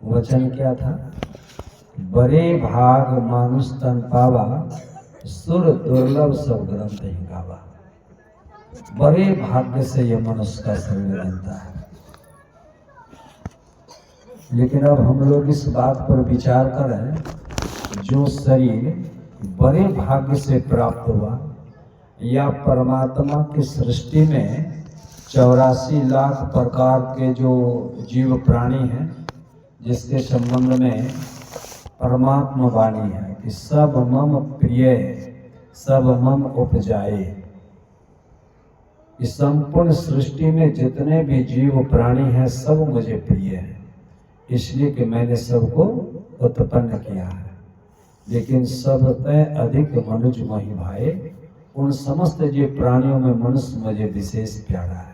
वचन क्या था? बड़े भाग मानुष तन पावा, सुर दुर्लभ सब ग्रंथ ही गावा। बड़े भाग्य से यह मनुष्य का शरीर बनता है। लेकिन अब हम लोग इस बात पर विचार करें, जो शरीर बड़े भाग्य से प्राप्त हुआ या परमात्मा की सृष्टि में 84 लाख प्रकार के जो जीव प्राणी हैं, जिसके संबंध में परमात्मा वाणी है कि सब मम प्रिय सब मम उपजाए। इस संपूर्ण सृष्टि में जितने भी जीव प्राणी हैं सब मुझे प्रिय हैं, इसलिए कि मैंने सबको उत्पन्न किया है। लेकिन सब तय अधिक मनुज मोहि भाए, उन समस्त जीव प्राणियों में मनुष्य मुझे विशेष प्यारा है।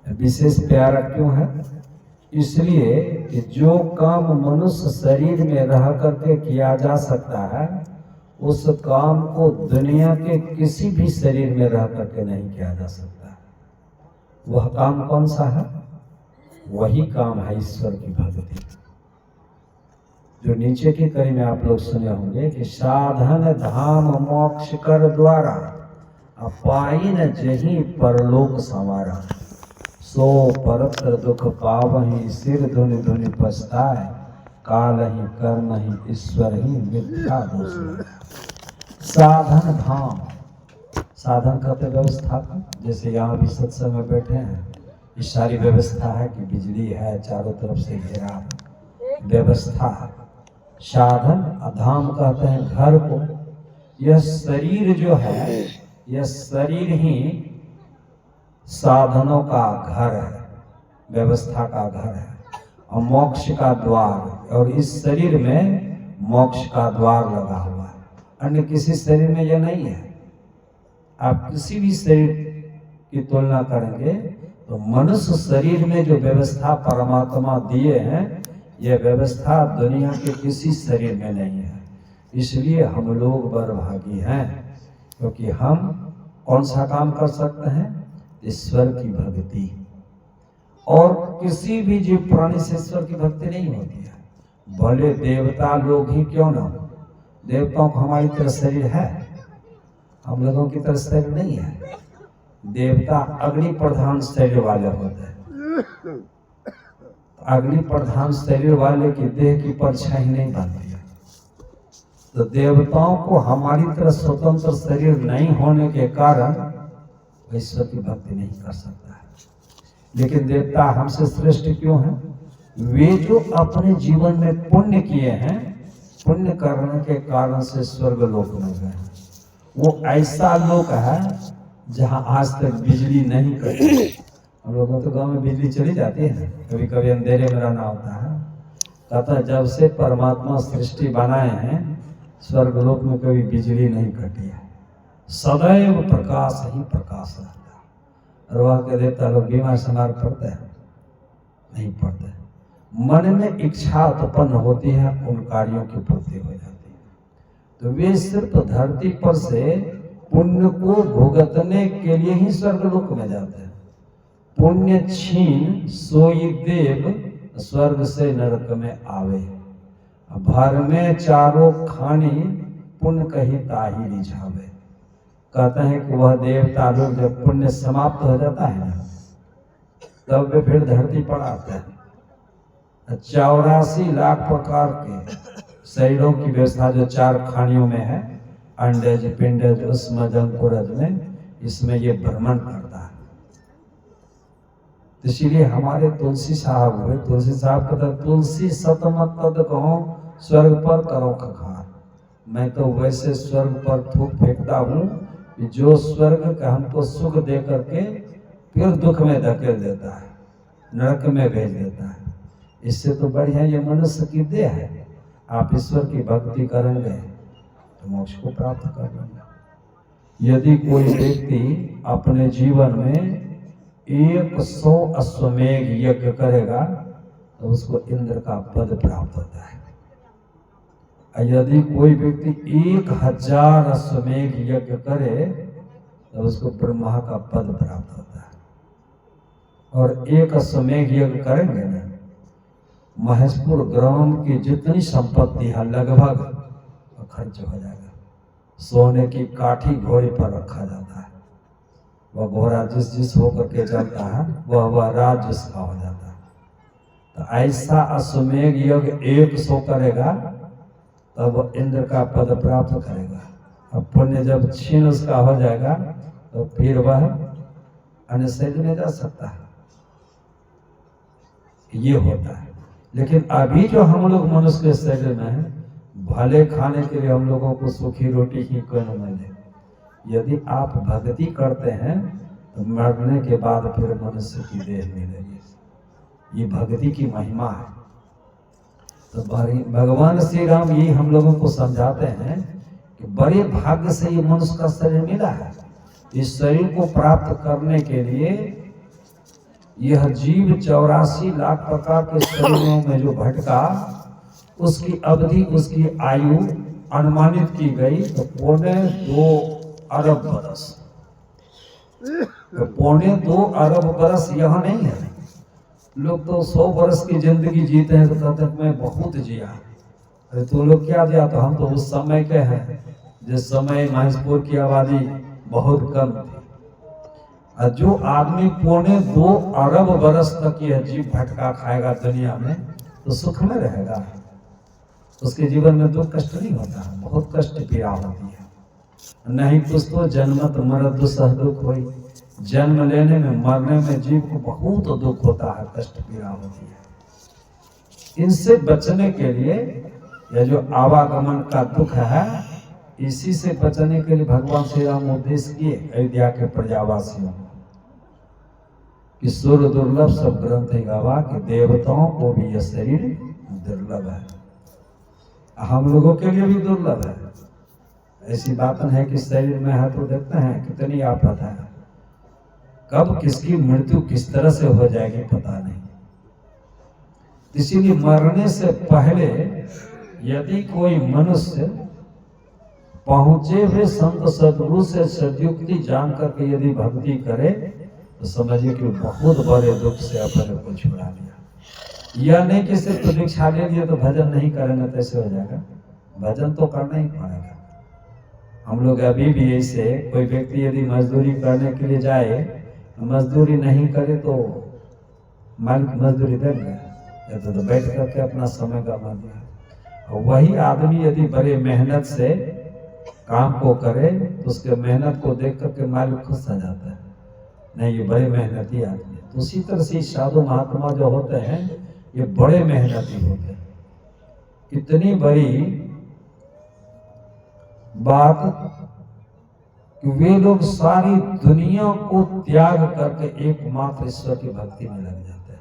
विशेष प्यारा क्यों है? इसलिए कि जो काम मनुष्य शरीर में रह करके किया जा सकता है, उस काम को दुनिया के किसी भी शरीर में रह करके नहीं किया जा सकता। वह काम कौन सा है? वही काम है ईश्वर की भक्ति। जो नीचे की कड़ी में आप लोग सुने होंगे कि साधन धाम मोक्ष कर द्वारा, पाइन जही परलोक संवारा। सो परत्र दुख पावहि, सिर धुनि धुनि पछताए। काल ही कर्म ही ईश्वर ही मिथ्या दोष। साधन धाम, साधन कहते व्यवस्था का। जैसे यहाँ भी सत्संग में बैठे हैं, ये सारी व्यवस्था है कि बिजली है, चारों तरफ से घेरा है, व्यवस्था है। साधन धाम कहते हैं घर को। यह शरीर जो है, यह शरीर ही साधनों का घर है, व्यवस्था का घर है और मोक्ष का द्वार। और इस शरीर में मोक्ष का द्वार लगा हुआ है, अन्य किसी शरीर में यह नहीं है। आप किसी भी शरीर की तुलना करेंगे तो मनुष्य शरीर में जो व्यवस्था परमात्मा दिए हैं, यह व्यवस्था दुनिया के किसी शरीर में नहीं है। इसलिए हम लोग बड़भागी हैं, क्योंकि हम कौन सा काम कर सकते हैं? ईश्वर की भक्ति। और किसी भी जीव प्राणी से ईश्वर की भक्ति नहीं होती है, भले देवता लोग ही क्यों ना हो। देवताओं को हमारी तरह शरीर है, हम लोगों की तरह शरीर नहीं है। देवता अग्नि प्रधान शरीर वाले होते हैं। अग्नि प्रधान शरीर वाले की देह की परछाई नहीं बनती है। तो देवताओं को हमारी तरह स्वतंत्र शरीर नहीं होने के कारण ईश्वर की भक्ति नहीं कर सकता है। लेकिन देवता हमसे श्रेष्ठ क्यों हैं? वे जो अपने जीवन में पुण्य किए हैं, पुण्य करने के कारण से स्वर्ग लोक में गए। वो ऐसा लोक है जहाँ आज तक बिजली नहीं कटी। हम लोगों तो गांव में बिजली चली जाती है, कभी कभी अंधेरे में रहना होता है। कहता जब से परमात्मा सृष्टि बनाए हैं, स्वर्ग लोक में कभी बिजली नहीं कटी है, सदैव प्रकाश ही प्रकाश रहता है। और वहाँ के देवता लोग बीमार समार पड़ते हैं? नहीं पड़ते। मन में इच्छा उत्पन्न होती है, उन कार्यों की पूर्ति हो जाती है। तो वे सिर्फ धरती पर से पुण्य को भुगतने के लिए ही स्वर्ग लोक में जाते हैं। पुण्य छीन सोई देव, स्वर्ग से नरक में आवे। भर में चारों खानी, पुण्य कही ताही रिझावे। कहते हैं कि वह देवता लोग जब पुण्य समाप्त हो जाता है ना, तब वे फिर धरती पर आते हैं। 84 लाख प्रकार के शरीरों की व्यवस्था जो 4 खानियों में है, अंडज पिंडज उष्म जंकुरज में, इसमें ये भ्रमण करता है। इसलिए हमारे तुलसी साहब हुए, तुलसी साहब कहते तुलसी सतमत तद कहो, स्वर्ग पर करो खखार। मैं तो वैसे स्वर्ग पर थूक फेंकता हूँ कि जो स्वर्ग का हमको सुख दे करके फिर दुख में धकेल देता है, नरक में भेज देता है। इससे तो बढ़िया ये मनुष्य की देह है। आप ईश्वर की भक्ति करेंगे तो मोक्ष को प्राप्त कर लेंगे। यदि कोई व्यक्ति अपने जीवन में 100 अश्वमेघ यज्ञ करेगा तो उसको इंद्र का पद प्राप्त होता है। यदि कोई व्यक्ति 1000 अश्वमेघ यज्ञ करे तो उसको ब्रह्मा का पद प्राप्त होता है। और 1 अश्वमेघ यज्ञ करेंगे ना महेशपुर ग्राम की जितनी संपत्ति है लगभग खर्च हो जाएगा। सोने की काठी घोड़े पर रखा जाता है, वह घोड़ा जिस होकर के चलता है वह राज्य उसका हो जाता है। तो ऐसा अश्वमेघ यज्ञ 100 करेगा तब इंद्र का पद प्राप्त करेगा। अब पुण्य जब छीन उसका हो जाएगा तो फिर वह अन्य शरीर में जा सकता है, ये होता है। लेकिन अभी जो हम लोग मनुष्य के शरीर में है, भले खाने के लिए हम लोगों को सूखी रोटी ही क्यों न मिले, यदि आप भक्ति करते हैं तो मरने के बाद फिर मनुष्य की देह मिलेगी। ये भक्ति की महिमा है। तो भगवान श्री राम ये हम लोगों को समझाते हैं कि बड़े भाग्य से ये मनुष्य का शरीर मिला है। इस शरीर को प्राप्त करने के लिए यह जीव 84 लाख प्रकार के शरीरों में जो भटका, उसकी अवधि, उसकी आयु अनुमानित की गई तो 2.25 अरब बरस। तो 2.25 अरब बरस यह नहीं है। लोग तो 100 बरस की जिंदगी जीते हैं तो कहते हैं मैं बहुत जिया। अरे तो लोग क्या जिया? तो हम तो उस समय के हैं जिस समय महेशपुर की आबादी बहुत कम थी। और जो आदमी 2.25 अरब बरस तक यह जीव भटका खाएगा दुनिया में तो सुख में रहेगा, उसके जीवन में दुख कष्ट नहीं होता, बहुत कष्ट पीड़ा होती है। नहीं कुछ तो जन्मत मरद दुसह दुख होई, जन्म लेने में मरने में जीव को बहुत दुख होता है, कष्ट पीड़ा होती है। इनसे बचने के लिए यह जो आवागमन का दुख है, इसी से बचने के लिए भगवान श्री राम उपदेश किए अयोध्या के प्रजावासियों को कि सुर दुर्लभ सब ग्रंथ गावा कि देवताओं को भी यह शरीर दुर्लभ है, हम लोगों के लिए भी दुर्लभ है। ऐसी बात है कि शरीर में है तो देखते हैं कितनी आफत है, कब किसकी मृत्यु किस तरह से हो जाएगी पता नहीं। इसीलिए मरने से पहले यदि कोई मनुष्य पहुंचे हुए संत सदगुरु से सदयुक्ति जान करके यदि भक्ति करे तो समझिए कि बहुत बड़े दुख से अपने को छुड़ा लिया। यह नहीं कि सिर्फ दीक्षा ले लिए तो भजन नहीं करेंगे तो ऐसे हो जाएगा, भजन तो करना ही पड़ेगा। हम लोग अभी भी ऐसे कोई व्यक्ति यदि मजदूरी करने के लिए जाए, मजदूरी नहीं करे तो मालिक मजदूरी देंगे, तो बैठ करके अपना समय गवा दिया। वही आदमी यदि बड़े मेहनत से काम को करे तो उसके मेहनत को देख करके मालिक खुश हो जाता है, नहीं ये बड़े मेहनती आदमी है। तो उसी तरह से साधु महात्मा जो होते हैं ये बड़े मेहनती होते हैं। कितनी बड़ी बात कि वे लोग सारी दुनिया को त्याग करके एकमात्र ईश्वर की भक्ति में लग जाते हैं।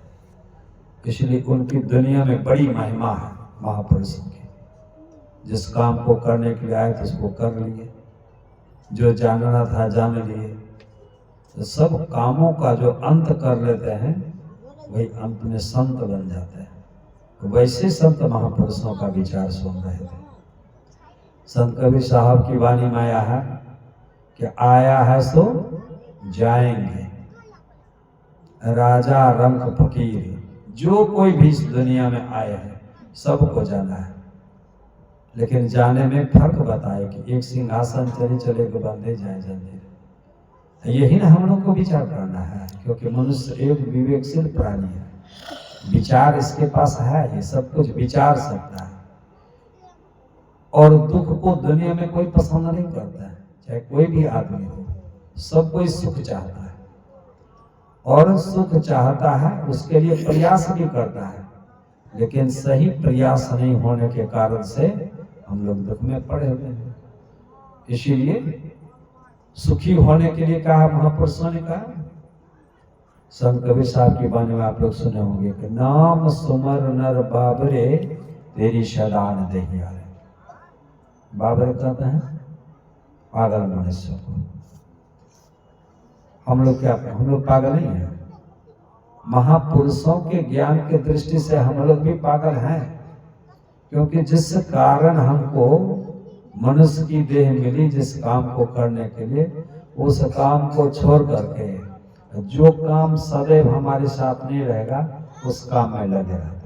इसलिए उनकी दुनिया में बड़ी महिमा है महापुरुषों की। जिस काम को करने के लिए आए तो उसको कर लिए, जो जानना था जान लिए। तो सब कामों का जो अंत कर लेते हैं वही अंत में संत बन जाते हैं। तो वैसे संत महापुरुषों का विचार सुन रहे थे। संत कबीर साहब की वाणी में आया है कि आया है सो जाएंगे, राजा रंक फकीर, जो कोई भी इस दुनिया में आए हैं सबको जाना है। लेकिन जाने में फर्क बताए कि एक सिंहासन चले चले को बंधे जाए जंजीर। यही ना हम लोग को विचार करना है, क्योंकि मनुष्य एक विवेकशील प्राणी है, विचार इसके पास है, ये सब कुछ विचार सकता है। और दुख को दुनिया में कोई पसंद नहीं करता है, चाहे कोई भी आदमी हो, सब कोई सुख चाहता है और सुख चाहता है, उसके लिए प्रयास भी करता है। लेकिन सही प्रयास नहीं होने के कारण से हम लोग दुख में पड़े हुए हैं। इसीलिए सुखी होने के लिए कहा महापुरुषों ने कहा। संत कबीर साहब की वाणी में आप लोग सुने होंगे कि नाम सुमर नर बाबरे तेरी शदान दहिया। बाबरे कहते हैं पागल मनुष्य को। हम लोग क्या, हम लोग पागल नहीं है। महापुरुषों के ज्ञान की दृष्टि से हम लोग भी पागल हैं, क्योंकि जिस कारण हमको मनुष्य की देह मिली, जिस काम को करने के लिए, उस काम को छोड़ करके जो काम सदैव हमारे साथ नहीं रहेगा उस काम में लगे रहते।